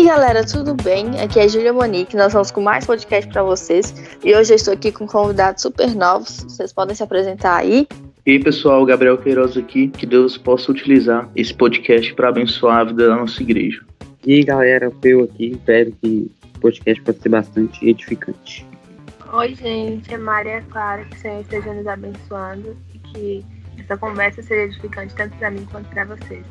Galera, tudo bem? Aqui é a Júlia Monique, nós vamos com mais podcast para vocês e hoje eu estou aqui com convidados super novos, vocês podem se apresentar aí. E aí pessoal, Gabriel Queiroz aqui, que Deus possa utilizar esse podcast para abençoar a vida da nossa igreja. E aí galera, eu aqui, espero que o podcast possa ser bastante edificante. Oi gente, é Maria Clara, que o Senhor esteja nos abençoando e que essa conversa seja edificante tanto para mim quanto para vocês.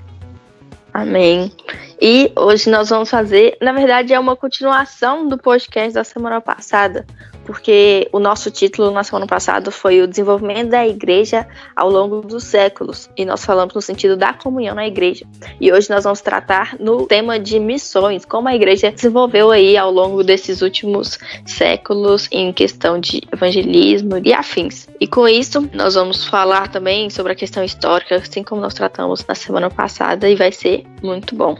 Amém. E hoje nós vamos fazer, na verdade é uma continuação do podcast da semana passada, porque o nosso título na semana passada foi o desenvolvimento da igreja ao longo dos séculos, e nós falamos no sentido da comunhão na igreja. E hoje nós vamos tratar no tema de missões, como a igreja desenvolveu aí ao longo desses últimos séculos em questão de evangelismo e afins. E com isso, nós vamos falar também sobre a questão histórica, assim como nós tratamos na semana passada, e vai ser muito bom.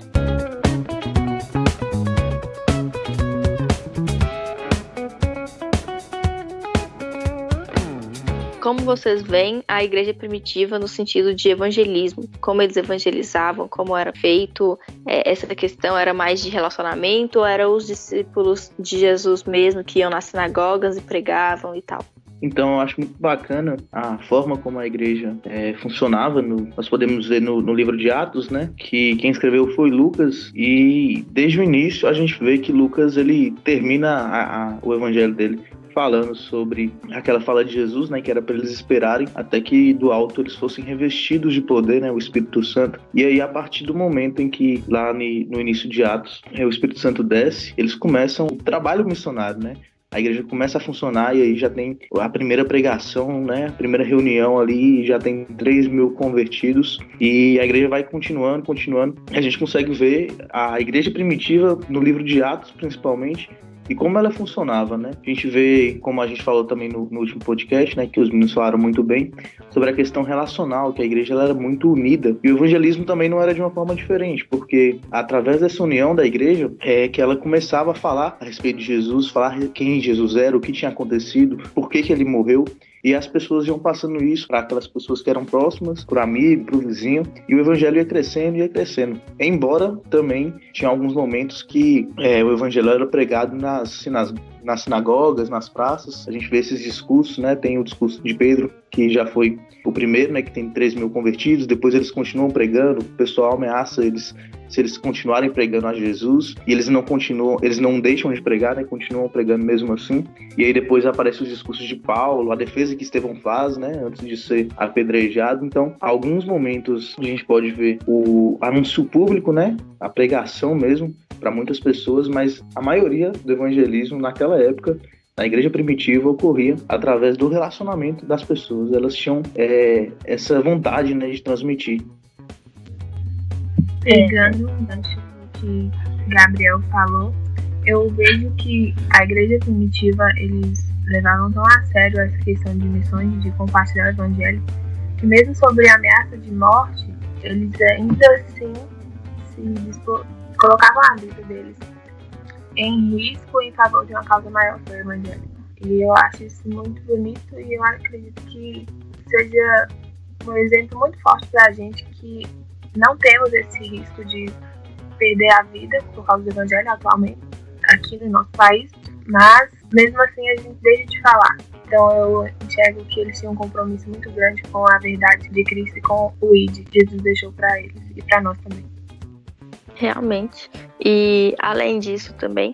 Como vocês veem a igreja primitiva no sentido de evangelismo, como eles evangelizavam, como era feito, essa questão era mais de relacionamento ou eram os discípulos de Jesus mesmo que iam nas sinagogas e pregavam e tal? Então eu acho muito bacana a forma como a igreja funcionava. Nós podemos ver no livro de Atos, né, que quem escreveu foi Lucas, e desde o início a gente vê que Lucas ele termina o evangelho dele falando sobre aquela fala de Jesus, né, que era para eles esperarem até que do alto eles fossem revestidos de poder, né, o Espírito Santo. E aí a partir do momento em que lá no início de Atos o Espírito Santo desce, eles começam o trabalho missionário, né? A igreja começa a funcionar e aí já tem a primeira pregação, né? A primeira reunião ali, já tem 3.000 convertidos e a igreja vai continuando. A gente consegue ver a igreja primitiva no livro de Atos, principalmente, e como ela funcionava, né? A gente vê, como a gente falou também no último podcast, né, que os meninos falaram muito bem, sobre a questão relacional, que a igreja ela era muito unida. E o evangelismo também não era de uma forma diferente, porque através dessa união da igreja é que ela começava a falar a respeito de Jesus, falar quem Jesus era, o que tinha acontecido, por que ele morreu. E as pessoas iam passando isso para aquelas pessoas que eram próximas, para o amigo, para o vizinho, e o evangelho ia crescendo. Embora também tinha alguns momentos que o evangelho era pregado nas sinagogas, nas praças. A gente vê esses discursos, né? Tem o discurso de Pedro, que já foi o primeiro, né? Que tem 3.000 convertidos. Depois eles continuam pregando, o pessoal ameaça eles se eles continuarem pregando a Jesus, e eles não deixam de pregar, né? Continuam pregando mesmo assim. E aí depois aparecem os discursos de Paulo, a defesa que Estevão faz, né? Antes de ser apedrejado. Então, alguns momentos a gente pode ver o anúncio público, né? A pregação mesmo, para muitas pessoas, mas a maioria do evangelismo naquela época, na igreja primitiva, ocorria através do relacionamento das pessoas. Elas tinham essa vontade, né, de transmitir. Pegando o gancho que Gabriel falou, eu vejo que a igreja primitiva, eles levavam tão a sério essa questão de missões, de compartilhar o evangelho, que mesmo sobre a ameaça de morte, eles ainda assim colocavam a vida deles em risco em favor de uma causa maior, que é o evangelho. E eu acho isso muito bonito e eu acredito que seja um exemplo muito forte pra gente que não temos esse risco de perder a vida por causa do evangelho atualmente aqui no nosso país, mas mesmo assim a gente deixa de falar. Então eu enxergo que eles tinham um compromisso muito grande com a verdade de Cristo e com o ID que Jesus deixou para eles e para nós também. Realmente. E além disso também,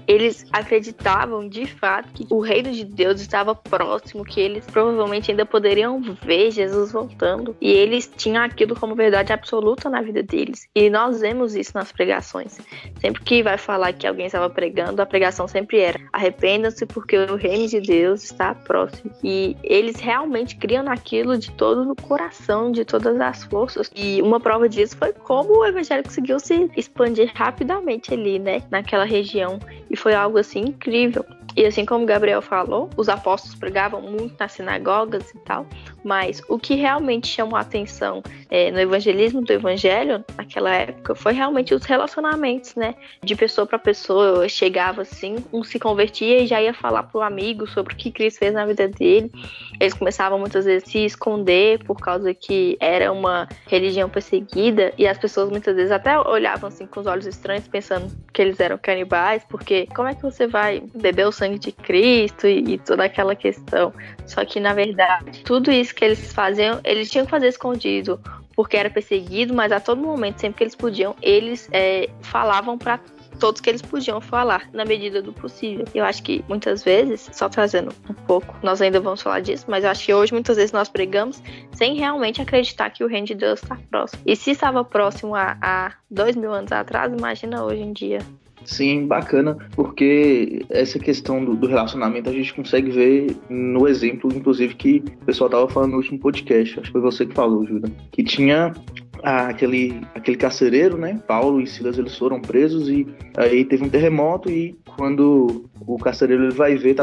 eles acreditavam de fato que o reino de Deus estava próximo, que eles provavelmente ainda poderiam ver Jesus voltando. E eles tinham aquilo como verdade absoluta na vida deles. E nós vemos isso nas pregações. Sempre que vai falar que alguém estava pregando, a pregação sempre era: arrependam-se porque o reino de Deus está próximo. E eles realmente criam naquilo de todo o coração, de todas as forças. E uma prova disso foi como o evangelho conseguiu se expandir rapidamente ali, né, naquela região. E foi algo assim incrível. E assim como o Gabriel falou, os apóstolos pregavam muito nas sinagogas e tal, mas o que realmente chamou a atenção no evangelismo do evangelho naquela época foi realmente os relacionamentos, né? De pessoa para pessoa, chegava assim, um se convertia e já ia falar pro amigo sobre o que Cristo fez na vida dele. Eles começavam muitas vezes a se esconder por causa que era uma religião perseguida, e as pessoas muitas vezes até olhavam assim com os olhos estranhos, pensando: que eles eram canibais, porque como é que você vai beber o sangue de Cristo e toda aquela questão? Só que, na verdade, tudo isso que eles faziam, eles tinham que fazer escondido, porque era perseguido, mas a todo momento, sempre que eles podiam, eles falavam para todos que eles podiam falar, na medida do possível. Eu acho que muitas vezes, só trazendo um pouco, nós ainda vamos falar disso, mas eu acho que hoje muitas vezes nós pregamos sem realmente acreditar que o reino de Deus está próximo. E se estava próximo há 2000 anos atrás, imagina hoje em dia. Sim, bacana, porque essa questão do relacionamento a gente consegue ver no exemplo, inclusive, que o pessoal estava falando no último podcast, acho que foi você que falou, Júlia, que tinha aquele carcereiro, né? Paulo e Silas, eles foram presos e aí teve um terremoto e quando o carcereiro ele vai ver,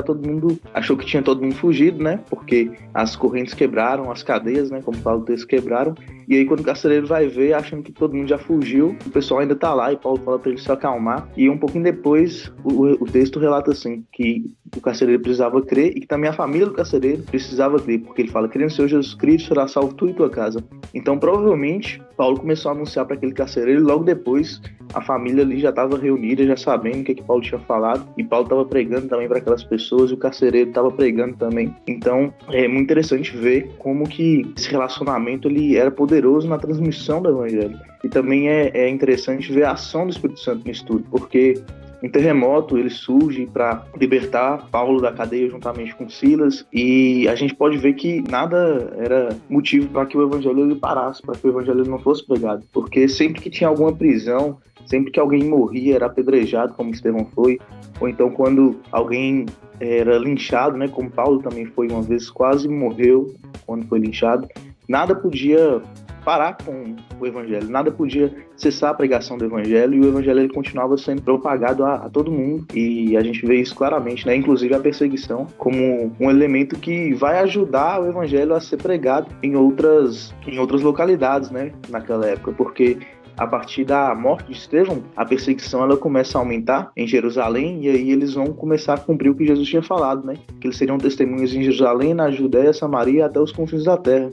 achou que tinha todo mundo fugido, né? Porque as correntes quebraram, as cadeias, né? Como Paulo disse, quebraram. E aí quando o carcereiro vai ver, achando que todo mundo já fugiu, o pessoal ainda tá lá e Paulo fala para ele se acalmar. E um pouquinho depois, o texto relata assim, que o carcereiro precisava crer e que também a família do carcereiro precisava crer, porque ele fala, crê no Senhor Jesus Cristo, será salvo tu e tua casa. Então, provavelmente, Paulo começou a anunciar para aquele carcereiro e logo depois a família ali já estava reunida, já sabendo o que Paulo tinha falado, e Paulo estava pregando também para aquelas pessoas e o carcereiro estava pregando também. Então, é muito interessante ver como que esse relacionamento ele era poderoso na transmissão do evangelho. E também é interessante ver a ação do Espírito Santo nisso tudo, porque um terremoto ele surge para libertar Paulo da cadeia juntamente com Silas, e a gente pode ver que nada era motivo para que o evangelho ele parasse, para que o evangelho não fosse pregado, porque sempre que tinha alguma prisão, sempre que alguém morria era apedrejado, como Estevão foi, ou então quando alguém era linchado, né, como Paulo também foi uma vez, quase morreu quando foi linchado, nada podia parar com o evangelho, nada podia cessar a pregação do evangelho, e o evangelho ele continuava sendo propagado a todo mundo, e a gente vê isso claramente, né? Inclusive a perseguição como um elemento que vai ajudar o evangelho a ser pregado em outras localidades, né? Naquela época, porque a partir da morte de Estevão, a perseguição ela começa a aumentar em Jerusalém, e aí eles vão começar a cumprir o que Jesus tinha falado, né? Que eles seriam testemunhas em Jerusalém, na Judéia, Samaria, até os confins da terra.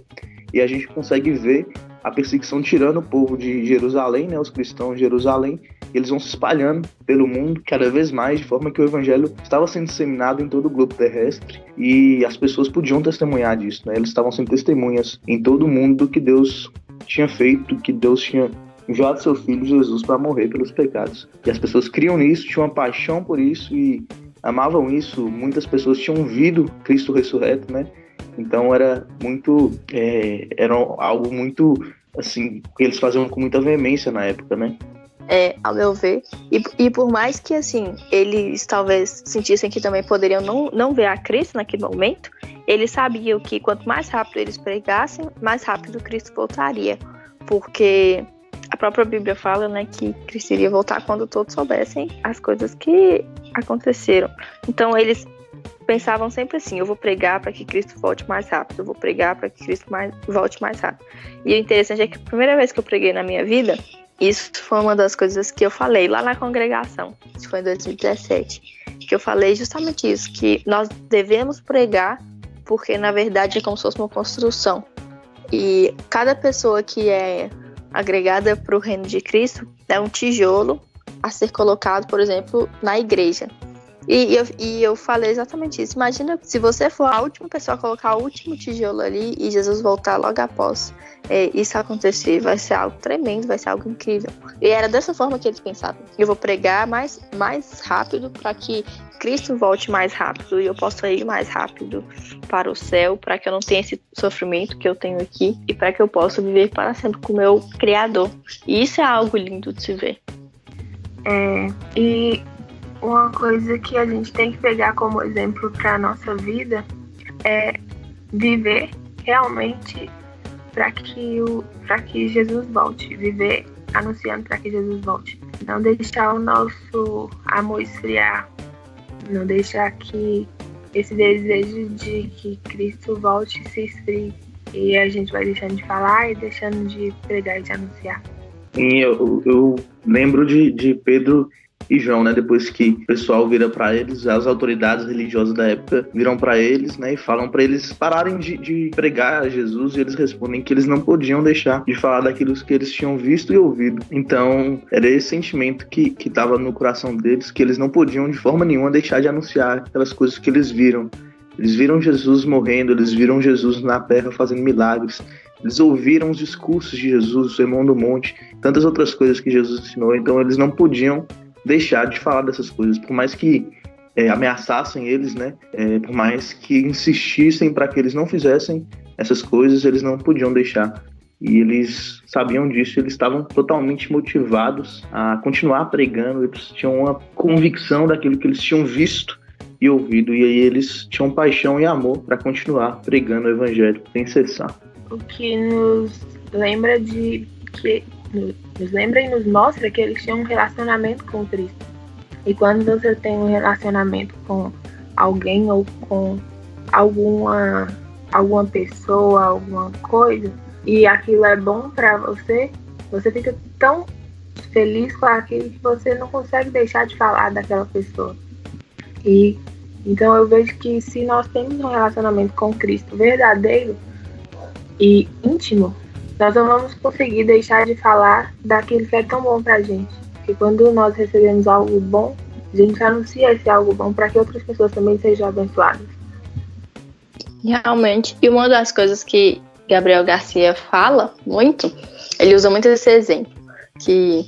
E a gente consegue ver a perseguição tirando o povo de Jerusalém, né, os cristãos de Jerusalém, e eles vão se espalhando pelo mundo cada vez mais, de forma que o evangelho estava sendo disseminado em todo o globo terrestre, e as pessoas podiam testemunhar disso, né? Eles estavam sendo testemunhas em todo o mundo do que Deus tinha feito, que Deus tinha enviado seu filho Jesus para morrer pelos pecados. E as pessoas criam nisso, tinham uma paixão por isso e amavam isso. Muitas pessoas tinham ouvido Cristo ressurreto, né? Então era algo muito, assim, que eles faziam com muita veemência na época, né? Ao meu ver, e por mais que, assim, eles talvez sentissem que também poderiam não ver a Cristo naquele momento, eles sabiam que quanto mais rápido eles pregassem, mais rápido Cristo voltaria, porque a própria Bíblia fala, né, que Cristo iria voltar quando todos soubessem as coisas que aconteceram. Então eles pensavam sempre assim, eu vou pregar para que Cristo volte mais rápido, eu vou pregar para que Cristo volte mais rápido. E o interessante é que a primeira vez que eu preguei na minha vida, isso foi uma das coisas que eu falei lá na congregação, isso foi em 2017, que eu falei justamente isso, que nós devemos pregar porque na verdade é como se fosse uma construção. E cada pessoa que é agregada para o reino de Cristo é um tijolo a ser colocado, por exemplo, na igreja. E eu falei exatamente isso. Imagina se você for a última pessoa a colocar o último tijolo ali e Jesus voltar logo após isso acontecer. Vai ser algo tremendo, vai ser algo incrível. E era dessa forma que eles pensavam. Eu vou pregar mais rápido para que Cristo volte mais rápido e eu possa ir mais rápido para o céu, para que eu não tenha esse sofrimento que eu tenho aqui e para que eu possa viver para sempre com o meu Criador. E isso é algo lindo de se ver. E uma coisa que a gente tem que pegar como exemplo para a nossa vida é viver realmente para que Jesus volte, viver anunciando para que Jesus volte. Não deixar o nosso amor esfriar, não deixar que esse desejo de que Cristo volte se esfrie e a gente vai deixando de falar e deixando de pregar e de anunciar. E eu lembro de Pedro e João, né? Depois que o pessoal vira para eles, as autoridades religiosas da época viram para eles, né? E falam para eles pararem de pregar a Jesus, e eles respondem que eles não podiam deixar de falar daquilo que eles tinham visto e ouvido. Então, era esse sentimento que estava no coração deles, que eles não podiam de forma nenhuma deixar de anunciar aquelas coisas que eles viram. Eles viram Jesus morrendo, eles viram Jesus na terra fazendo milagres. Eles ouviram os discursos de Jesus, o Sermão do Monte, tantas outras coisas que Jesus ensinou. Então, eles não podiam deixar de falar dessas coisas, por mais que ameaçassem eles, né? Por mais que insistissem para que eles não fizessem essas coisas, eles não podiam deixar. E eles sabiam disso, eles estavam totalmente motivados a continuar pregando, eles tinham uma convicção daquilo que eles tinham visto e ouvido, e aí eles tinham paixão e amor para continuar pregando o Evangelho sem cessar. O que nos lembra nos lembra e nos mostra que eles tinham um relacionamento com Cristo. E quando você tem um relacionamento com alguém ou com alguma pessoa, alguma coisa, e aquilo é bom para você, você fica tão feliz com aquilo que você não consegue deixar de falar daquela pessoa. E então eu vejo que se nós temos um relacionamento com Cristo verdadeiro e íntimo, nós não vamos conseguir deixar de falar daquilo que é tão bom pra gente. Porque quando nós recebemos algo bom, a gente anuncia esse algo bom para que outras pessoas também sejam abençoadas. Realmente. E uma das coisas que Gabriel Garcia fala muito, ele usa muito esse exemplo, que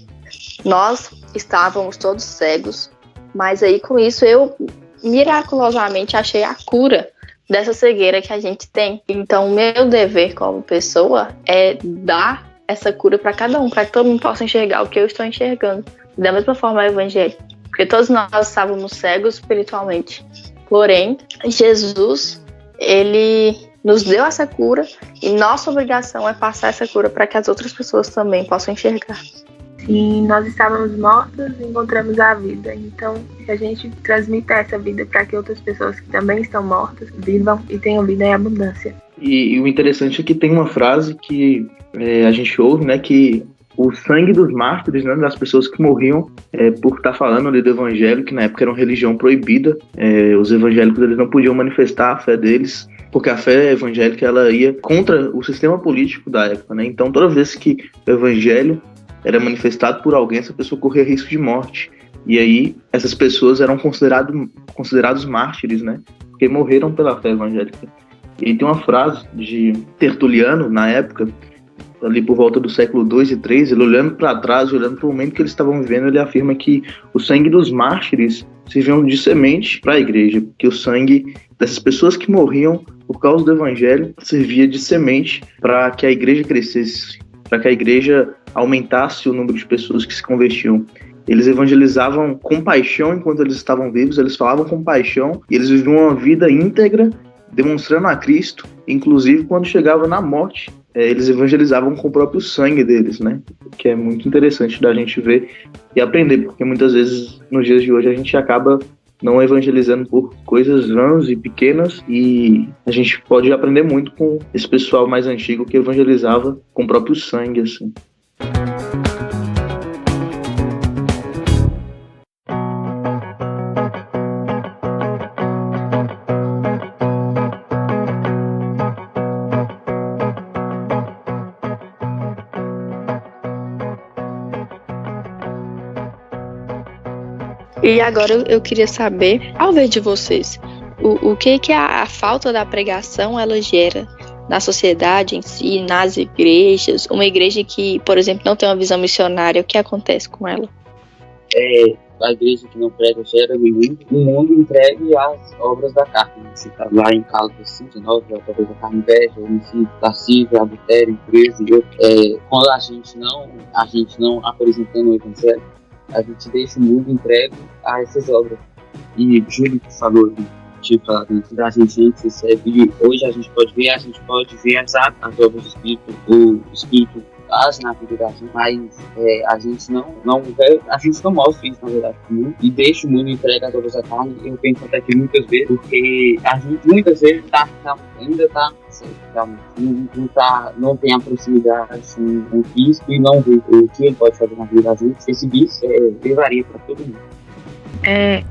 nós estávamos todos cegos, mas aí com isso eu miraculosamente achei a cura dessa cegueira que a gente tem. Então, o meu dever como pessoa é dar essa cura para cada um, para que todo mundo possa enxergar o que eu estou enxergando. Da mesma forma, o Evangelho. Porque todos nós estávamos cegos espiritualmente. Porém, Jesus, ele nos deu essa cura e nossa obrigação é passar essa cura para que as outras pessoas também possam enxergar. Sim, nós estávamos mortos e encontramos a vida. Então, se a gente transmite essa vida para que outras pessoas que também estão mortas vivam e tenham vida em abundância. E o interessante é que tem uma frase que a gente ouve, né, que o sangue dos mártires, né, das pessoas que morriam por estar falando ali do evangelho, que na época era uma religião proibida, os evangélicos eles não podiam manifestar a fé deles, porque a fé evangélica ela ia contra o sistema político da época, né? Então toda vez que o evangelho era manifestado por alguém, essa pessoa corria risco de morte. E aí, essas pessoas eram considerados mártires, né? Porque morreram pela fé evangélica. E tem uma frase de Tertuliano, na época, ali por volta do século II e III, ele olhando para trás, olhando para o momento que eles estavam vivendo, ele afirma que o sangue dos mártires serviam de semente para a igreja, que o sangue dessas pessoas que morriam por causa do evangelho servia de semente para que a igreja crescesse, para que a igreja aumentasse o número de pessoas que se convertiam. Eles evangelizavam com paixão enquanto eles estavam vivos, eles falavam com paixão e eles viviam uma vida íntegra, demonstrando a Cristo. Inclusive, quando chegava na morte, eles evangelizavam com o próprio sangue deles, né? Que é muito interessante da gente ver e aprender, porque muitas vezes, nos dias de hoje, a gente acaba não evangelizando por coisas vãs e pequenas, e a gente pode aprender muito com esse pessoal mais antigo que evangelizava com o próprio sangue, assim. E agora eu queria saber, ao ver de vocês, o que a falta da pregação ela gera na sociedade em si, nas igrejas, uma igreja que, por exemplo, não tem uma visão missionária, o que acontece com ela? A igreja que não prega gera no mundo entregue às obras da carne. Você está lá em Gálatas 5:9, as obras da carne, inveja, homicídio, lascívia, adultério, impureza e outros. Quando a gente não apresentando o evangelho, a gente deixa o mundo entregue a essas obras. E Júlio que falou, tinha falado antes da gente antes recebe, hoje a gente pode ver as obras do Espírito, o Espírito age na vida da gente, mas a gente não mostra isso na verdade pro mundo e deixa o mundo entregue às obras da carne. Eu penso até que muitas vezes, porque a gente muitas vezes ainda está cego, realmente. Não tem a proximidade assim, com Cristo e não vê o que ele pode fazer na vida da gente. Esse bicho levaria para todo mundo.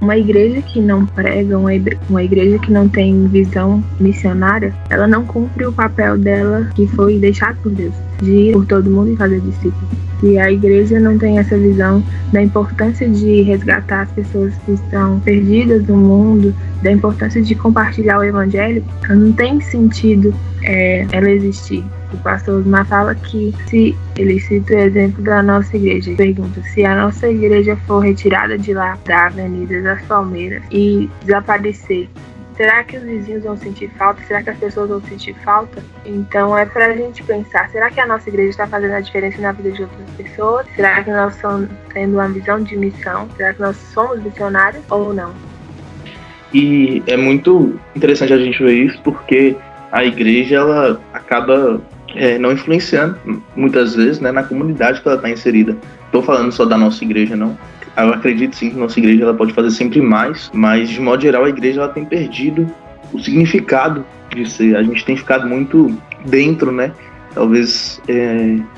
Uma igreja que não prega, uma igreja que não tem visão missionária, ela não cumpre o papel dela que foi deixado por Deus, de ir por todo mundo e fazer discípulos. E a igreja não tem essa visão da importância de resgatar as pessoas que estão perdidas no mundo, da importância de compartilhar o evangelho, não tem sentido ela existir. O pastor Osmar fala que, se ele cita o exemplo da nossa igreja, pergunta: se a nossa igreja for retirada de lá, da Avenida das Palmeiras, e desaparecer, será que os vizinhos vão sentir falta? Será que as pessoas vão sentir falta? Então é pra gente pensar, será que a nossa igreja está fazendo a diferença na vida de outras pessoas? Será que nós estamos tendo uma visão de missão? Será que nós somos missionários ou não? E é muito interessante a gente ver isso, porque a igreja, ela acaba não influenciando muitas vezes, né, na comunidade que ela está inserida. Estou falando só da nossa igreja, não. Eu acredito sim que nossa igreja ela pode fazer sempre mais, mas de modo geral a igreja ela tem perdido o significado de ser. A gente tem ficado muito dentro, né? Talvez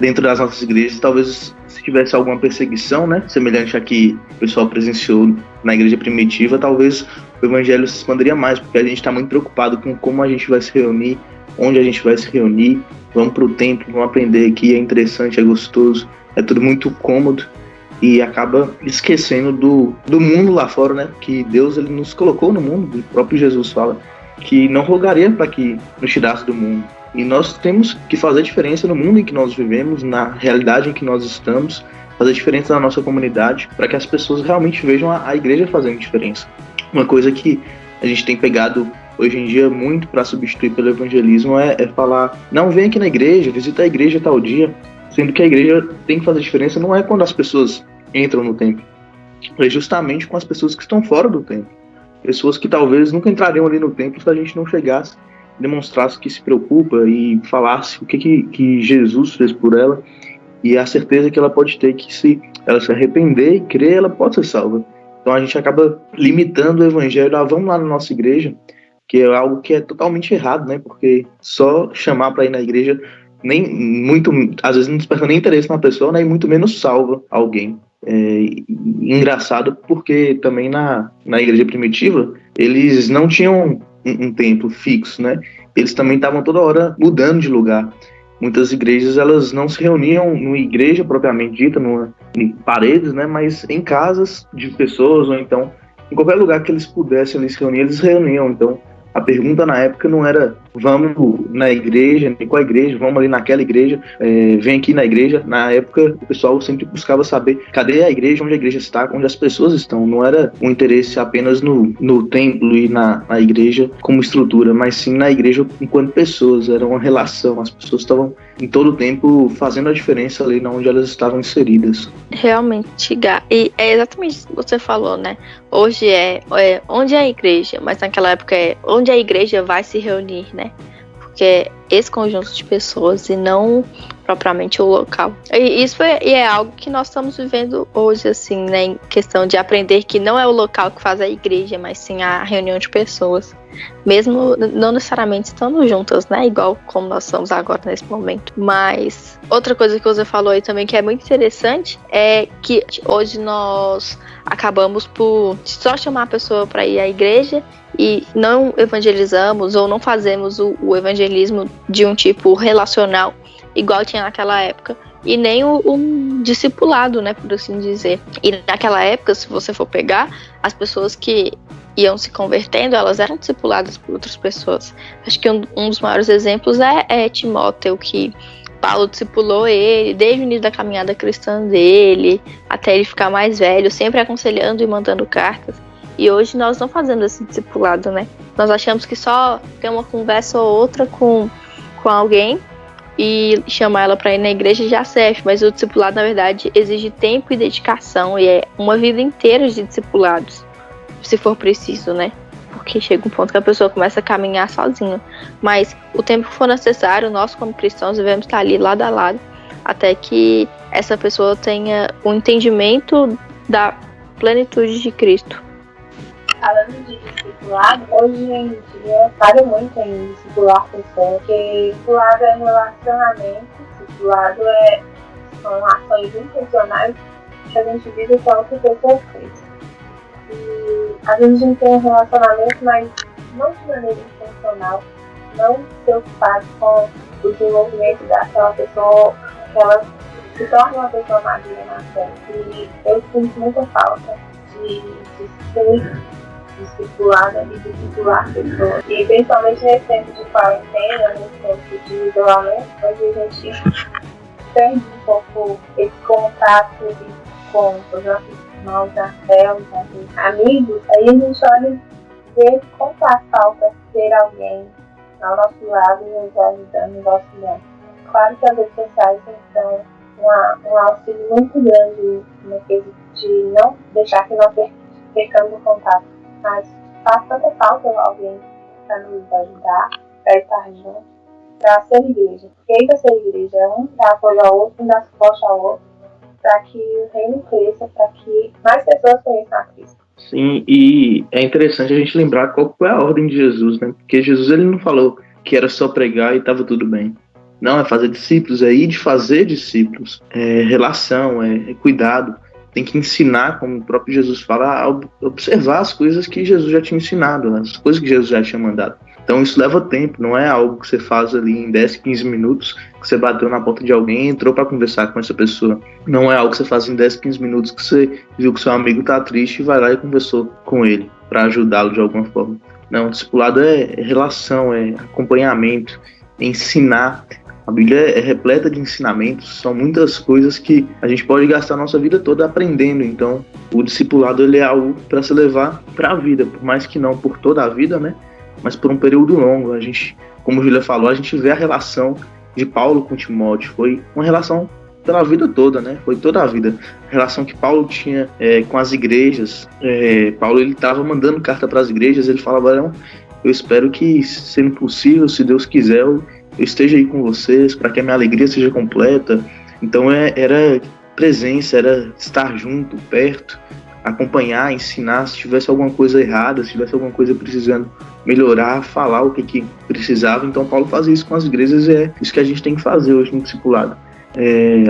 dentro das nossas igrejas, talvez se tivesse alguma perseguição, né, semelhante a que o pessoal presenciou na igreja primitiva, talvez o evangelho se expandiria mais, porque a gente está muito preocupado com como a gente vai se reunir, onde a gente vai se reunir. Vamos para o templo, vamos aprender aqui, é interessante, é gostoso, é tudo muito cômodo, e acaba esquecendo do mundo lá fora, né? Que Deus ele nos colocou no mundo. O próprio Jesus fala que não rogaria para que nos tirasse do mundo. E nós temos que fazer diferença no mundo em que nós vivemos, na realidade em que nós estamos, fazer diferença na nossa comunidade, para que as pessoas realmente vejam a igreja fazendo diferença. Uma coisa que a gente tem pegado hoje em dia muito para substituir pelo evangelismo é falar: não, vem aqui na igreja, visita a igreja tal dia, sendo que a igreja tem que fazer diferença não é quando as pessoas entram no templo, é justamente com as pessoas que estão fora do templo, pessoas que talvez nunca entrariam ali no templo se a gente não chegasse, demonstrasse que se preocupa e falasse o que Jesus fez por ela e a certeza que ela pode ter que, se ela se arrepender e crer, ela pode ser salva. Então a gente acaba limitando o evangelho a vamos lá na nossa igreja, que é algo que é totalmente errado, né? Porque só chamar para ir na igreja às vezes não desperta nem interesse na pessoa, né? E muito menos salva alguém. Engraçado porque também na igreja primitiva eles não tinham um templo fixo, né? Eles também estavam toda hora mudando de lugar. Muitas igrejas elas não se reuniam numa igreja propriamente dita, em paredes, né? Mas em casas de pessoas, ou então em qualquer lugar que eles pudessem ali se reunir, eles se reuniam. Então a pergunta na época não era vamos na igreja, nem qual igreja, vamos ali naquela igreja, vem aqui na igreja. Na época o pessoal sempre buscava saber cadê a igreja, onde a igreja está, onde as pessoas estão. Não era um interesse apenas no templo e na igreja como estrutura, mas sim na igreja enquanto pessoas. Era uma relação, as pessoas estavam em todo o tempo fazendo a diferença ali onde elas estavam inseridas. Realmente, Gá, e é exatamente isso que você falou, né? Hoje onde é a igreja, mas naquela época é onde a igreja vai se reunir, né? Porque é esse conjunto de pessoas e não propriamente o local. E isso é algo que nós estamos vivendo hoje, assim, né? Em questão de aprender que não é o local que faz a igreja, mas sim a reunião de pessoas. Mesmo não necessariamente estando juntas, né? Igual como nós estamos agora nesse momento. Mas outra coisa que você falou aí também que é muito interessante é que hoje nós acabamos por só chamar a pessoa para ir à igreja e não evangelizamos ou não fazemos o evangelismo de um tipo relacional igual tinha naquela época, e nem um discipulado, né, por assim dizer. E naquela época, se você for pegar, as pessoas que iam se convertendo, elas eram discipuladas por outras pessoas. Acho que um dos maiores exemplos é Timóteo, que Paulo discipulou ele desde o início da caminhada cristã dele, até ele ficar mais velho, sempre aconselhando e mandando cartas. E hoje nós não fazemos esse discipulado, né? Nós achamos que só ter uma conversa ou outra com alguém e chamar ela para ir na igreja já serve, mas o discipulado, na verdade, exige tempo e dedicação, e é uma vida inteira de discipulados, se for preciso, né? Porque chega um ponto que a pessoa começa a caminhar sozinha. Mas o tempo que for necessário, nós como cristãos devemos estar ali lado a lado, até que essa pessoa tenha um entendimento da plenitude de Cristo. Falando de discipulado, hoje em dia falha muito em discipular pessoas, porque discipulado é relacionamento, discipulado são ações intencionais que a gente vive que a outra pessoa fez. E às vezes a gente tem um relacionamento, mas não de maneira intencional, não preocupado com o desenvolvimento daquela pessoa, que ela se torne uma pessoa madura na fé. E eu sinto muita falta de ser discipulada e discipular pessoas. E principalmente nesse tempo de quarentena, nesse tempo de isolamento, onde a gente perde um pouco esse contato com os nossos irmãos na fé, os nossos amigos, aí a gente olha e vê como faz falta ter alguém ao nosso lado nos ajudando, nos auxiliando. Claro que as redes sociais são um auxílio muito grande no quesito de não deixar que nós percamos o contato, mas faz tanta falta alguém para nos ajudar, para estar junto, para ser igreja. Porque aí para ser igreja é um dar apoio ao outro, um dar suporte ao outro, para que o reino cresça, para que mais pessoas conheçam a Cristo. Sim, e é interessante a gente lembrar qual foi a ordem de Jesus, né? Porque Jesus ele não falou que era só pregar e estava tudo bem. Não, é fazer discípulos, é ir de fazer discípulos, é relação, é cuidado. Tem que ensinar, como o próprio Jesus fala, a observar as coisas que Jesus já tinha ensinado, as coisas que Jesus já tinha mandado. Então isso leva tempo, não é algo que você faz ali em 10, 15 minutos, que você bateu na porta de alguém e entrou para conversar com essa pessoa. Não é algo que você faz em 10, 15 minutos que você viu que seu amigo está triste e vai lá e conversou com ele para ajudá-lo de alguma forma. Não, discipulado é relação, é acompanhamento, é ensinar. A Bíblia é repleta de ensinamentos, são muitas coisas que a gente pode gastar a nossa vida toda aprendendo. Então, o discipulado ele é algo para se levar para a vida, por mais que não por toda a vida, né? Mas por um período longo. A gente, como a Júlia falou, a gente vê a relação de Paulo com Timóteo, foi uma relação pela vida toda, né? Foi toda a vida. A relação que Paulo tinha com as igrejas. Paulo ele estava mandando carta para as igrejas, ele falava, eu espero que, sendo possível, se Deus quiser, eu esteja aí com vocês, para que a minha alegria seja completa. Então era presença, era estar junto, perto, acompanhar, ensinar, se tivesse alguma coisa errada, se tivesse alguma coisa precisando melhorar, falar o que precisava. Então Paulo fazia isso com as igrejas e é isso que a gente tem que fazer hoje no discipulado.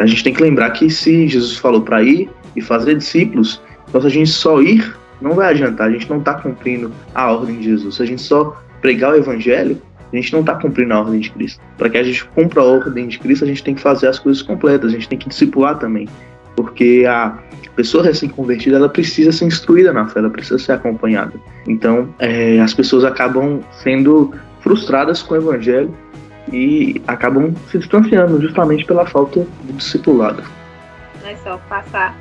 A gente tem que lembrar que se Jesus falou para ir e fazer discípulos, então se a gente só ir, não vai adiantar, a gente não está cumprindo a ordem de Jesus. Se a gente só pregar o evangelho, a gente não está cumprindo a ordem de Cristo. Para que a gente cumpra a ordem de Cristo, a gente tem que fazer as coisas completas, a gente tem que discipular também. Porque a pessoa recém-convertida, ela precisa ser instruída na fé, ela precisa ser acompanhada. Então, as pessoas acabam sendo frustradas com o evangelho e acabam se distanciando justamente pela falta de discipulado. Não é só passar,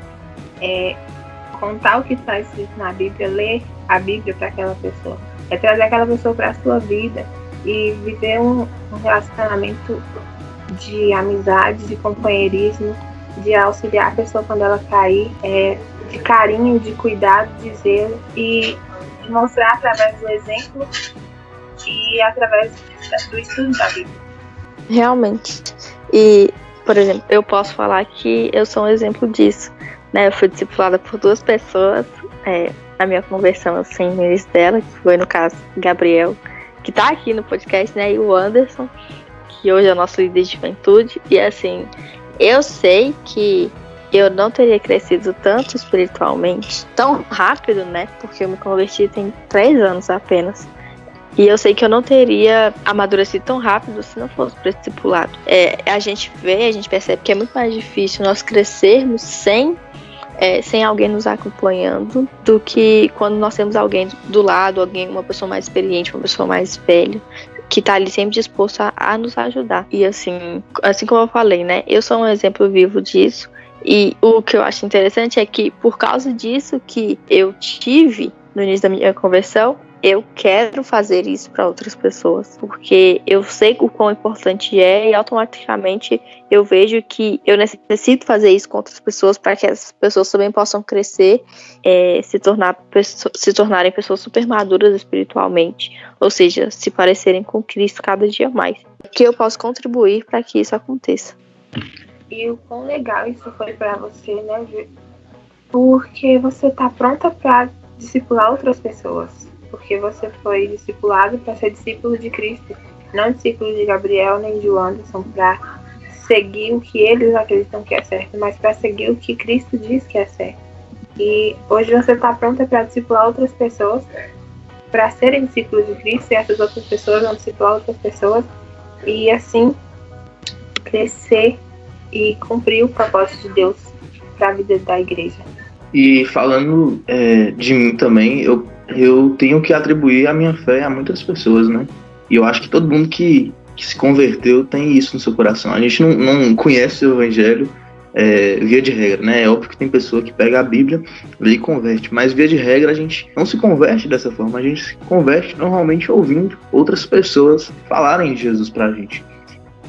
contar o que está escrito na Bíblia, ler a Bíblia para aquela pessoa. É trazer aquela pessoa para a sua vida e viver um relacionamento de amizade, de companheirismo, de auxiliar a pessoa quando ela cair, de carinho, de cuidado, de zelo e mostrar através do exemplo e através do estudo da Bíblia. Realmente. E, por exemplo, eu posso falar que eu sou um exemplo disso, né? Eu fui discipulada por 2 pessoas, a minha conversão, assim, no início dela, que foi, no caso, Gabriel, que tá aqui no podcast, né? E o Anderson, que hoje é o nosso líder de juventude. E, assim, eu sei que eu não teria crescido tanto espiritualmente, tão rápido, né? Porque eu me converti tem 3 anos apenas. E eu sei que eu não teria amadurecido tão rápido se não fosse para esse discipulado. A gente percebe que é muito mais difícil nós crescermos sem alguém nos acompanhando do que quando nós temos alguém do lado, uma pessoa mais experiente, uma pessoa mais velha, que tá ali sempre disposto a nos ajudar. E assim como eu falei, né, eu sou um exemplo vivo disso, e o que eu acho interessante é que por causa disso que eu tive no início da minha conversão, eu quero fazer isso para outras pessoas, porque eu sei o quão importante é e automaticamente eu vejo que eu necessito fazer isso com outras pessoas para que as pessoas também possam crescer, se tornarem pessoas super maduras espiritualmente, ou seja, se parecerem com Cristo cada dia mais. Que eu posso contribuir para que isso aconteça. E o quão legal isso foi para você, né, Ju? Porque você tá pronta para discipular outras pessoas, porque você foi discipulado para ser discípulo de Cristo, não discípulo de Gabriel nem de Anderson para seguir o que eles acreditam que é certo, mas para seguir o que Cristo diz que é certo. E hoje você está pronta para discipular outras pessoas, para serem discípulos de Cristo, e essas outras pessoas vão discipular outras pessoas, e assim crescer e cumprir o propósito de Deus para a vida da igreja. E falando de mim também, eu tenho que atribuir a minha fé a muitas pessoas, né? E eu acho que todo mundo que se converteu tem isso no seu coração. A gente não conhece o evangelho via de regra, né? É óbvio que tem pessoa que pega a Bíblia, lê e converte, mas via de regra a gente não se converte dessa forma, a gente se converte normalmente ouvindo outras pessoas falarem de Jesus pra gente.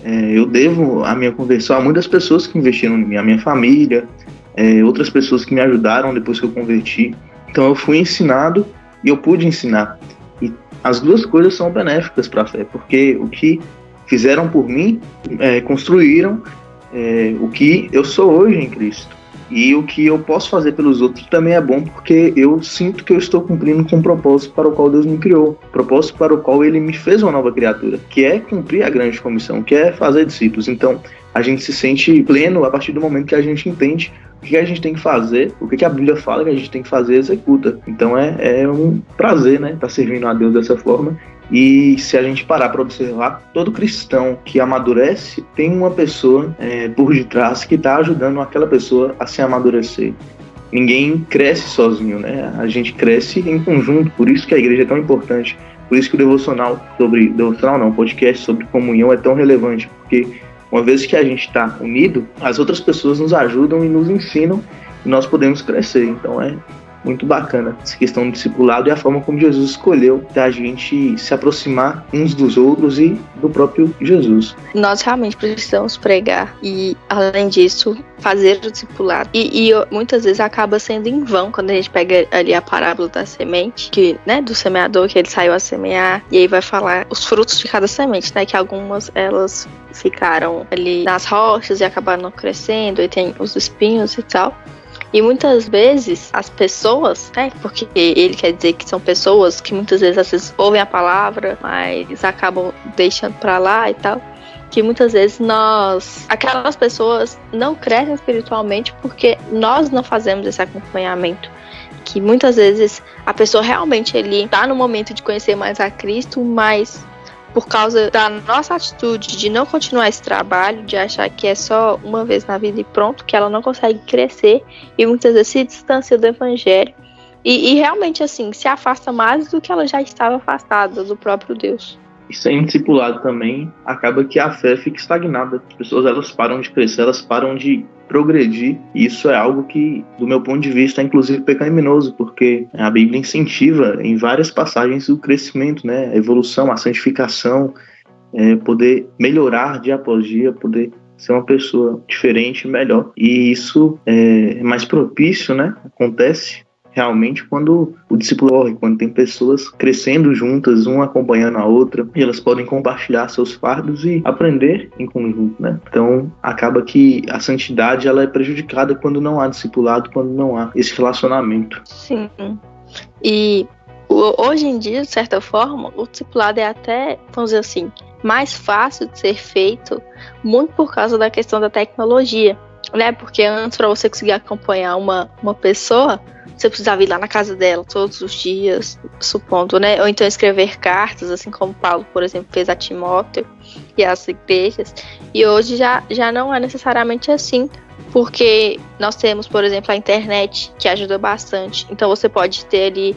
Eu devo a minha conversão a muitas pessoas que investiram em mim, a minha família, outras pessoas que me ajudaram depois que eu converti. Então eu fui ensinado e eu pude ensinar. E as duas coisas são benéficas para a fé, porque o que fizeram por mim, construíram o que eu sou hoje em Cristo. E o que eu posso fazer pelos outros também é bom, porque eu sinto que eu estou cumprindo com o propósito para o qual Deus me criou, o propósito para o qual Ele me fez uma nova criatura, que é cumprir a grande comissão, que é fazer discípulos. Então, a gente se sente pleno a partir do momento que a gente entende o que a gente tem que fazer, o que a Bíblia fala que a gente tem que fazer e executa. Então, é um prazer, né, estar servindo a Deus dessa forma. E se a gente parar para observar, todo cristão que amadurece tem uma pessoa por detrás que está ajudando aquela pessoa a se amadurecer. Ninguém cresce sozinho, né? A gente cresce em conjunto, por isso que a igreja é tão importante. Por isso que o podcast sobre comunhão é tão relevante, porque uma vez que a gente está unido, as outras pessoas nos ajudam e nos ensinam e nós podemos crescer. Então é muito bacana essa questão do discipulado e a forma como Jesus escolheu da gente se aproximar uns dos outros e do próprio Jesus. Nós realmente precisamos pregar e, além disso, fazer o discipulado. E muitas vezes acaba sendo em vão quando a gente pega ali a parábola da semente, que, né, do semeador, que ele saiu a semear, e aí vai falar os frutos de cada semente, né, que algumas elas ficaram ali nas rochas e acabaram não crescendo, e tem os espinhos e tal. E muitas vezes as pessoas, né, porque ele quer dizer que são pessoas que muitas vezes às vezes ouvem a palavra, mas acabam deixando pra lá e tal, que muitas vezes aquelas pessoas não crescem espiritualmente porque nós não fazemos esse acompanhamento. Que muitas vezes a pessoa realmente ele tá no momento de conhecer mais a Cristo, mas por causa da nossa atitude de não continuar esse trabalho, de achar que é só uma vez na vida e pronto, que ela não consegue crescer e muitas vezes se distancia do evangelho e realmente assim, se afasta mais do que ela já estava afastada do próprio Deus. E sem discipulado também, acaba que a fé fica estagnada. As pessoas elas param de crescer, elas param de progredir. E isso é algo que, do meu ponto de vista, é inclusive pecaminoso, porque a Bíblia incentiva em várias passagens o crescimento, né? A evolução, a santificação, poder melhorar dia após dia, poder ser uma pessoa diferente e melhor. E isso é mais propício, né? Acontece realmente quando o discípulo corre, quando tem pessoas crescendo juntas, uma acompanhando a outra, e elas podem compartilhar seus fardos e aprender em conjunto, né? Então, acaba que a santidade ela é prejudicada quando não há discipulado, quando não há esse relacionamento. Sim. E hoje em dia, de certa forma, o discipulado é até, vamos dizer assim, mais fácil de ser feito, muito por causa da questão da tecnologia, né? Porque antes, para você conseguir acompanhar uma pessoa, você precisava ir lá na casa dela todos os dias, supondo, né? Ou então escrever cartas, assim como Paulo, por exemplo, fez a Timóteo e às igrejas. E hoje já não é necessariamente assim, porque nós temos, por exemplo, a internet, que ajuda bastante. Então você pode ter ali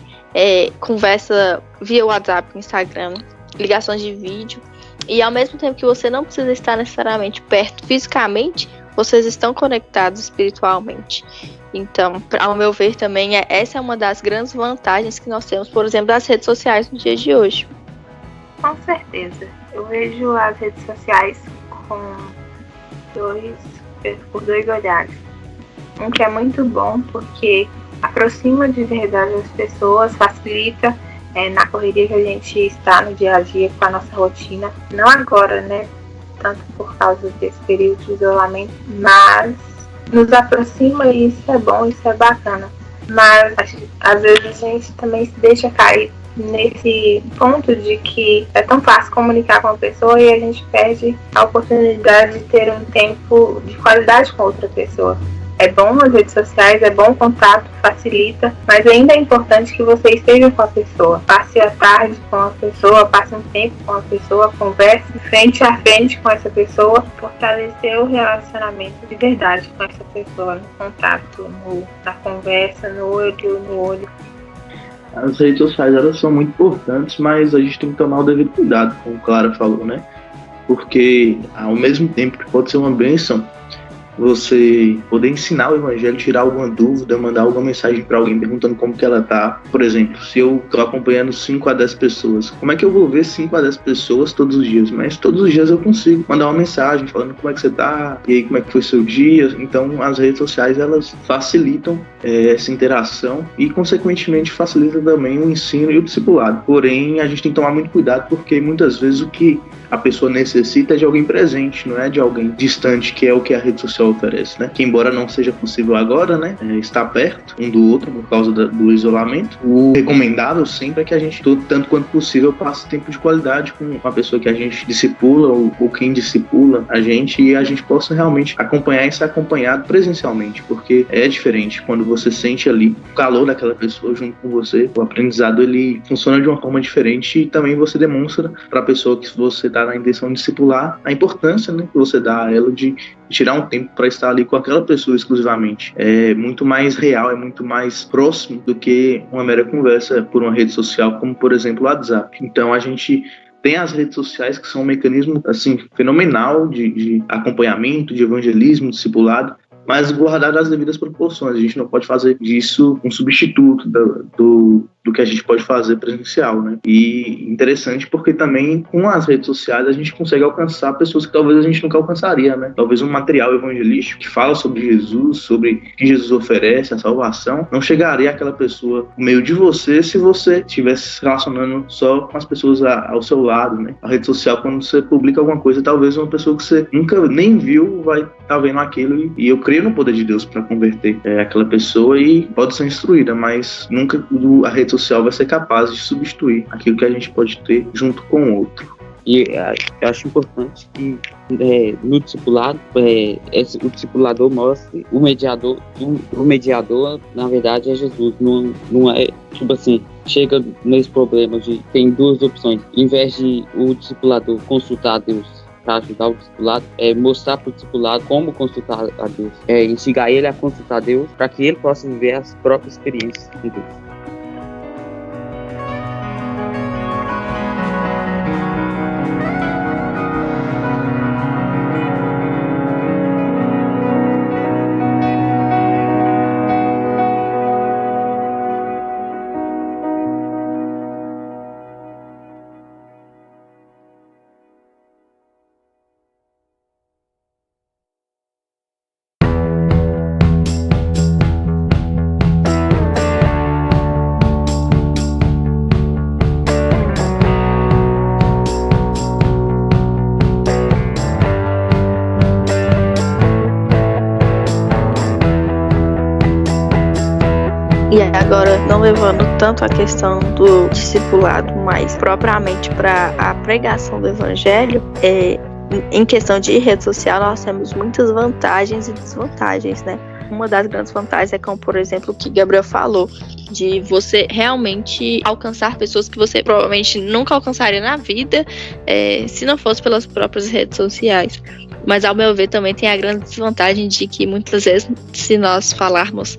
conversa via WhatsApp, Instagram, ligações de vídeo. E ao mesmo tempo que você não precisa estar necessariamente perto fisicamente, vocês estão conectados espiritualmente. Então, ao meu ver também, essa é uma das grandes vantagens que nós temos, por exemplo, das redes sociais no dia de hoje. Com certeza. Eu vejo as redes sociais por dois olhares. Um que é muito bom porque aproxima de verdade as pessoas, facilita na correria que a gente está no dia a dia com a nossa rotina. Não agora, né? Tanto por causa desse período de isolamento, mas nos aproxima e isso é bom, isso é bacana. Mas às vezes a gente também se deixa cair nesse ponto de que é tão fácil comunicar com a pessoa e a gente perde a oportunidade de ter um tempo de qualidade com outra pessoa. É bom as redes sociais, é bom o contato, facilita, mas ainda é importante que você esteja com a pessoa. Passe a tarde com a pessoa, passe um tempo com a pessoa, converse frente a frente com essa pessoa, fortalecer o relacionamento de verdade com essa pessoa, no contato, na conversa, no olho. As redes sociais, elas são muito importantes, mas a gente tem que tomar o devido cuidado, como Clara falou, né? Porque ao mesmo tempo que pode ser uma bênção, você poder ensinar o evangelho, tirar alguma dúvida, mandar alguma mensagem para alguém perguntando como que ela tá. Por exemplo, se eu tô acompanhando 5 a 10 pessoas, como é que eu vou ver 5 a 10 pessoas todos os dias? Mas todos os dias eu consigo mandar uma mensagem falando como é que você tá, e aí como é que foi seu dia. Então as redes sociais, elas facilitam essa interação e consequentemente facilitam também o ensino e o discipulado. Porém, a gente tem que tomar muito cuidado, porque muitas vezes o que a pessoa necessita é de alguém presente, não é de alguém distante, que é o que a rede social oferece, né? Que embora não seja possível agora, né, estar perto um do outro por causa do isolamento, o recomendável sempre é que a gente, tanto quanto possível, passe tempo de qualidade com a pessoa que a gente discipula ou quem discipula a gente, e a gente possa realmente acompanhar e ser acompanhado presencialmente, porque é diferente quando você sente ali o calor daquela pessoa junto com você. O aprendizado, ele funciona de uma forma diferente, e também você demonstra para a pessoa que você está na intenção de discipular a importância, né, que você dá a ela de tirar um tempo para estar ali com aquela pessoa exclusivamente. É muito mais real, é muito mais próximo do que uma mera conversa por uma rede social, como por exemplo o WhatsApp. Então a gente tem as redes sociais, que são um mecanismo assim, fenomenal de acompanhamento, de evangelismo, discipulado, mas guardado as devidas proporções. A gente não pode fazer disso um substituto do que a gente pode fazer presencial, né? E interessante porque também com as redes sociais a gente consegue alcançar pessoas que talvez a gente nunca alcançaria, né? Talvez um material evangelístico que fala sobre Jesus, sobre o que Jesus oferece, a salvação, não chegaria àquela pessoa por meio de você se você estivesse se relacionando só com as pessoas ao seu lado, né? A rede social, quando você publica alguma coisa, talvez uma pessoa que você nunca nem viu vai estar vendo aquilo, e eu creio no poder de Deus para converter aquela pessoa, e pode ser instruída, mas nunca a rede social vai ser capaz de substituir aquilo que a gente pode ter junto com o outro. E eu acho importante que no discipulado, o discipulador mostre o mediador. O mediador, na verdade, é Jesus. Não é, tipo assim, chega nesse problema de tem duas opções. Em vez de o discipulador consultar a Deus para ajudar o discipulado, mostrar para o discipulado como consultar a Deus, instigar ele a consultar a Deus para que ele possa viver as próprias experiências com Deus. E agora, não levando tanto a questão do discipulado, mas propriamente para a pregação do evangelho, em questão de rede social, nós temos muitas vantagens e desvantagens, né? Uma das grandes vantagens é como, por exemplo, o que Gabriel falou, de você realmente alcançar pessoas que você provavelmente nunca alcançaria na vida, se não fosse pelas próprias redes sociais. Mas, ao meu ver, também tem a grande desvantagem de que, muitas vezes, se nós falarmos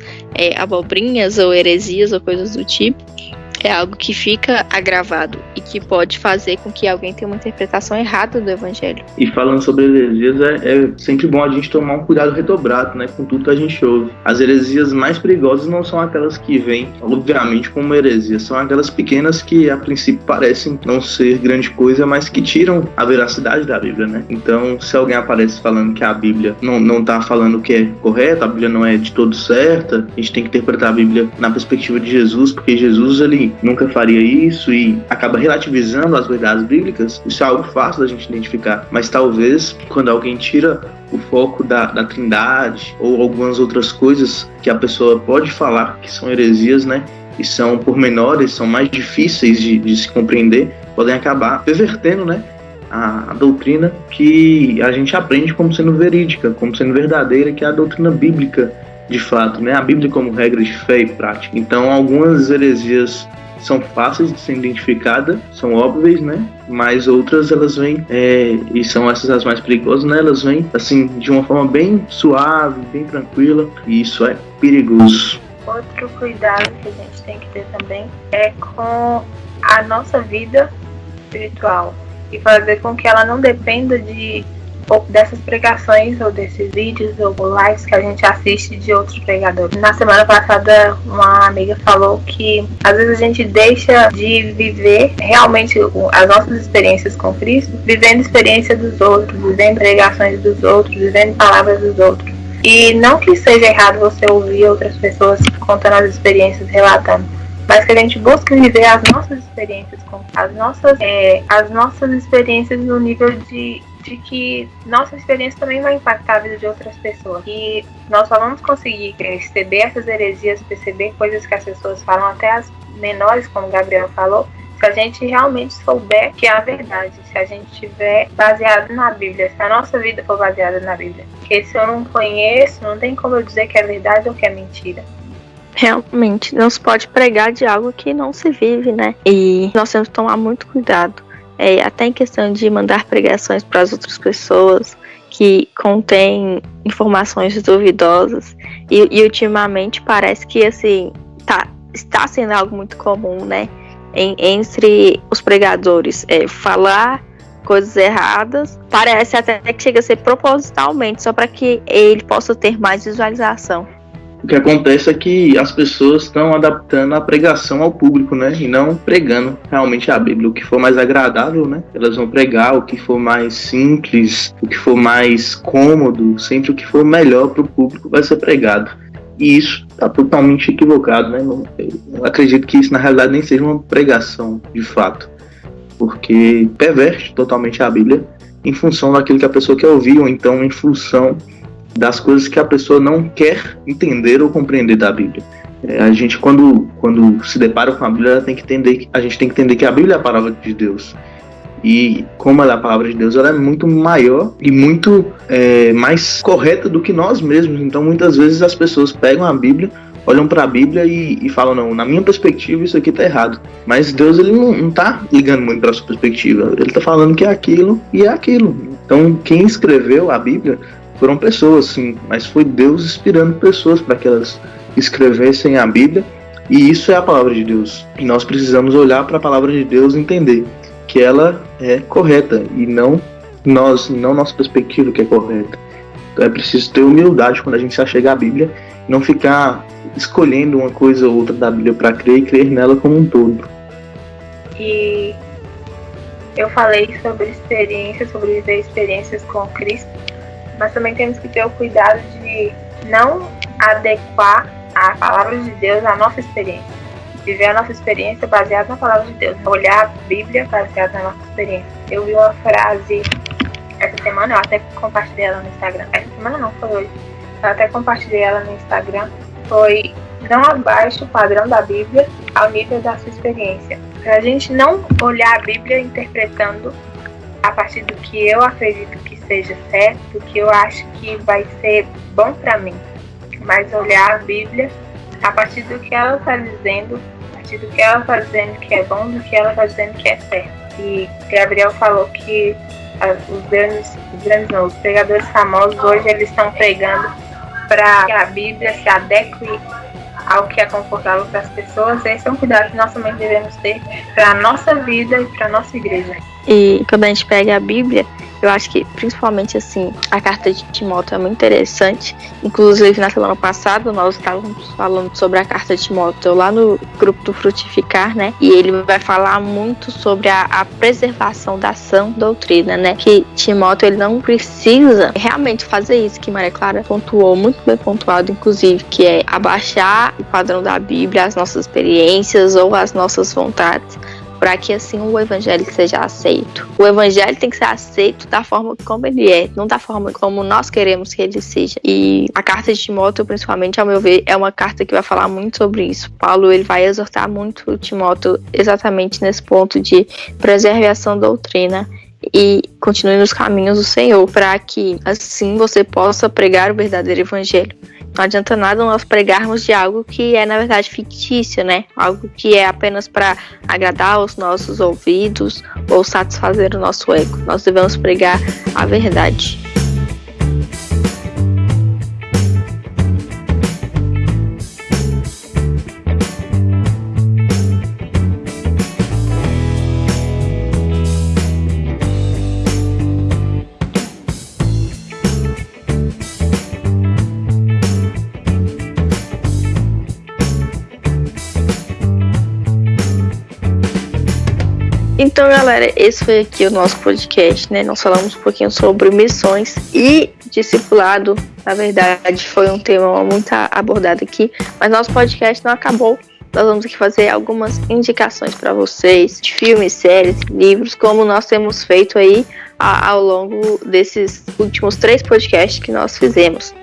abobrinhas ou heresias ou coisas do tipo, é algo que fica agravado e que pode fazer com que alguém tenha uma interpretação errada do evangelho. E falando sobre heresias, é sempre bom a gente tomar um cuidado redobrado, né, com tudo que a gente ouve. As heresias mais perigosas não são aquelas que vêm, obviamente, como heresias, são aquelas pequenas que, a princípio, parecem não ser grande coisa, mas que tiram a veracidade da Bíblia, né? Então, se alguém aparece falando que a Bíblia não está falando o que é correto, a Bíblia não é de todo certa, a gente tem que interpretar a Bíblia na perspectiva de Jesus, porque Jesus, ele que nunca faria isso e acaba relativizando as verdades bíblicas, isso é algo fácil da gente identificar. Mas talvez quando alguém tira o foco da Trindade ou algumas outras coisas que a pessoa pode falar que são heresias, né? E são pormenores, são mais difíceis de se compreender, podem acabar pervertendo, né? A doutrina que a gente aprende como sendo verídica, como sendo verdadeira, que é a doutrina bíblica de fato, né? A Bíblia como regra de fé e prática. Então, algumas heresias são fáceis de ser identificadas, são óbvias, né? Mas outras, elas vêm, e são essas as mais perigosas, né? Elas vêm, assim, de uma forma bem suave, bem tranquila, e isso é perigoso. Outro cuidado que a gente tem que ter também é com a nossa vida espiritual e fazer com que ela não dependa de dessas pregações ou desses vídeos ou lives que a gente assiste de outros pregadores. Na semana passada, uma amiga falou que às vezes a gente deixa de viver realmente as nossas experiências com Cristo, vivendo a experiência dos outros, vivendo pregações dos outros, vivendo palavras dos outros. E não que seja errado você ouvir outras pessoas contando as experiências, relatando, mas que a gente busque viver as nossas experiências, as nossas experiências no nível de que nossa experiência também vai impactar a vida de outras pessoas. E nós só vamos conseguir perceber essas heresias, perceber coisas que as pessoas falam, até as menores, como o Gabriel falou, se a gente realmente souber que é a verdade, se a gente estiver baseado na Bíblia, se a nossa vida for baseada na Bíblia. Porque se eu não conheço, não tem como eu dizer que é verdade ou que é mentira. Realmente, não se pode pregar de algo que não se vive, né? E nós temos que tomar muito cuidado. Até em questão de mandar pregações para as outras pessoas que contêm informações duvidosas. E ultimamente parece que assim, está sendo algo muito comum, né? Entre os pregadores, falar coisas erradas, parece até que chega a ser propositalmente, só para que ele possa ter mais visualização. O que acontece é que as pessoas estão adaptando a pregação ao público, né? E não pregando realmente a Bíblia. O que for mais agradável, né? Elas vão pregar. O que for mais simples, o que for mais cômodo, sempre o que for melhor para o público vai ser pregado. E isso está totalmente equivocado, né? Eu acredito que isso, na realidade, nem seja uma pregação, de fato. Porque perverte totalmente a Bíblia em função daquilo que a pessoa quer ouvir, ou então em função das coisas que a pessoa não quer entender ou compreender da Bíblia. A gente, quando se depara com a Bíblia, a gente tem que entender que a Bíblia é a palavra de Deus. E como ela é a palavra de Deus, ela é muito maior e muito mais correta do que nós mesmos. Então, muitas vezes as pessoas pegam a Bíblia, olham para a Bíblia e falam, não, na minha perspectiva isso aqui está errado. Mas Deus, ele não está ligando muito para a sua perspectiva. Ele está falando que é aquilo e é aquilo. Então, quem escreveu a Bíblia foram pessoas, sim, mas foi Deus inspirando pessoas para que elas escrevessem a Bíblia, e isso é a palavra de Deus. E nós precisamos olhar para a palavra de Deus e entender que ela é correta, e não nossa perspectiva que é correta. Então é preciso ter humildade quando a gente se achega à Bíblia, e não ficar escolhendo uma coisa ou outra da Bíblia para crer e crer nela como um todo. E eu falei sobre experiências, sobre viver experiências com Cristo, mas também temos que ter o cuidado de não adequar a palavra de Deus à nossa experiência. Viver a nossa experiência baseada na palavra de Deus. Olhar a Bíblia baseada na nossa experiência. Eu vi uma frase essa semana, eu até compartilhei ela no Instagram. Essa semana não, foi hoje. Eu até compartilhei ela no Instagram. Foi: não abaixe o padrão da Bíblia ao nível da sua experiência. Pra gente não olhar a Bíblia interpretando a partir do que eu acredito que seja certo, do que eu acho que vai ser bom para mim, mas olhar a Bíblia a partir do que ela está dizendo, a partir do que ela está dizendo que é bom, do que ela está dizendo que é certo. E Gabriel falou que os pregadores famosos hoje, eles estão pregando para que a Bíblia se adeque ao que é confortável para as pessoas. Esse é um cuidado que nós também devemos ter para a nossa vida e para a nossa igreja. E quando a gente pega a Bíblia, Eu acho que, principalmente, assim, a carta de Timóteo é muito interessante. Inclusive, na semana passada, nós estávamos falando sobre a carta de Timóteo lá no grupo do Frutificar, né? E ele vai falar muito sobre a preservação da sã doutrina, né? Que Timóteo, ele não precisa realmente fazer isso, que Maria Clara pontuou, muito bem pontuado, inclusive, que é abaixar o padrão da Bíblia, as nossas experiências ou as nossas vontades, para que assim o evangelho seja aceito. O evangelho tem que ser aceito da forma como ele é, não da forma como nós queremos que ele seja. E a carta de Timóteo, principalmente, ao meu ver, é uma carta que vai falar muito sobre isso. Paulo, ele vai exortar muito Timóteo exatamente nesse ponto de preservação da doutrina e continue nos caminhos do Senhor, para que assim você possa pregar o verdadeiro evangelho. Não adianta nada nós pregarmos de algo que é, na verdade, fictício, né? Algo que é apenas para agradar os nossos ouvidos ou satisfazer o nosso ego. Nós devemos pregar a verdade. Então, galera, esse foi aqui o nosso podcast, né? Nós falamos um pouquinho sobre missões e discipulado. Na verdade, foi um tema muito abordado aqui, mas nosso podcast não acabou. Nós vamos aqui fazer algumas indicações para vocês de filmes, séries, livros, como nós temos feito aí ao longo desses últimos 3 podcasts que nós fizemos.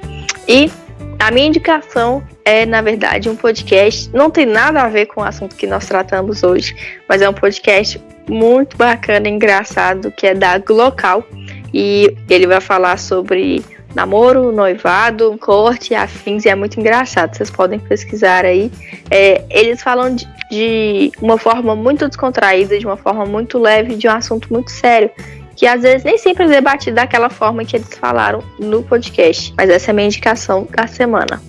E a minha indicação é, na verdade, um podcast, não tem nada a ver com o assunto que nós tratamos hoje, mas é um podcast muito bacana e engraçado, que é da Glocal, e ele vai falar sobre namoro, noivado, corte, afins, e é muito engraçado, vocês podem pesquisar aí. Eles falam de uma forma muito descontraída, de uma forma muito leve, de um assunto muito sério, que às vezes nem sempre é debatido daquela forma que eles falaram no podcast, mas essa é a minha indicação da semana.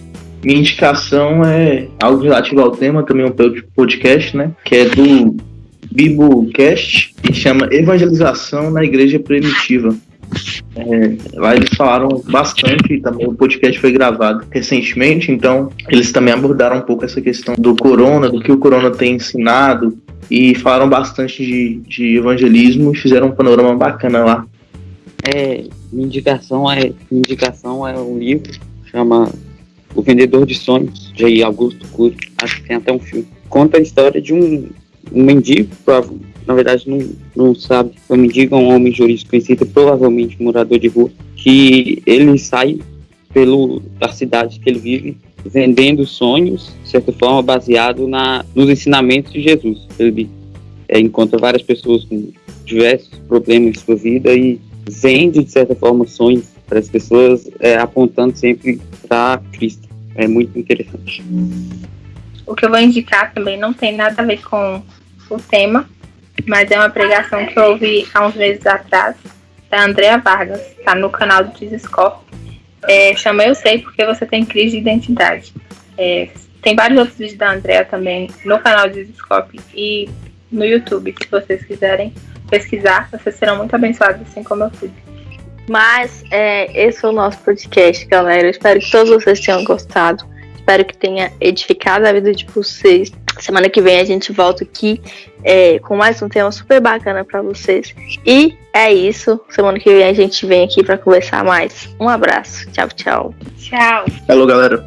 Minha indicação é algo relativo ao tema, também um podcast, né? Que é do Biblecast, que chama Evangelização na Igreja Primitiva. Lá eles falaram bastante, e também o podcast foi gravado recentemente, então eles também abordaram um pouco essa questão do corona, do que o corona tem ensinado, e falaram bastante de evangelismo e fizeram um panorama bacana lá. Minha indicação é um livro, chama O Vendedor de Sonhos, de Augusto Cury. Acho que tem até um filme. Conta a história de um mendigo, na verdade não sabe, o mendigo é um homem jurídico conhecido, provavelmente morador de rua, que ele sai da cidade que ele vive, vendendo sonhos, de certa forma, baseado nos ensinamentos de Jesus. Ele encontra várias pessoas com diversos problemas em sua vida e vende, de certa forma, sonhos para as pessoas, apontando sempre para Cristo. É muito interessante. O que eu vou indicar também não tem nada a ver com o tema, mas é uma pregação que eu ouvi há uns meses atrás, da Andrea Vargas, está no canal do Desescope. Chama Eu Sei Porque Você Tem Crise de Identidade. Tem vários outros vídeos da Andrea também no canal do Desescope e no YouTube. Se vocês quiserem pesquisar, vocês serão muito abençoados, assim como eu fui. Mas esse foi o nosso podcast, galera. Eu espero que todos vocês tenham gostado. Espero que tenha edificado a vida de vocês. Semana que vem a gente volta aqui com mais um tema super bacana para vocês. E é isso. Semana que vem a gente vem aqui para conversar mais. Um abraço. Tchau, tchau. Tchau. Hello, galera.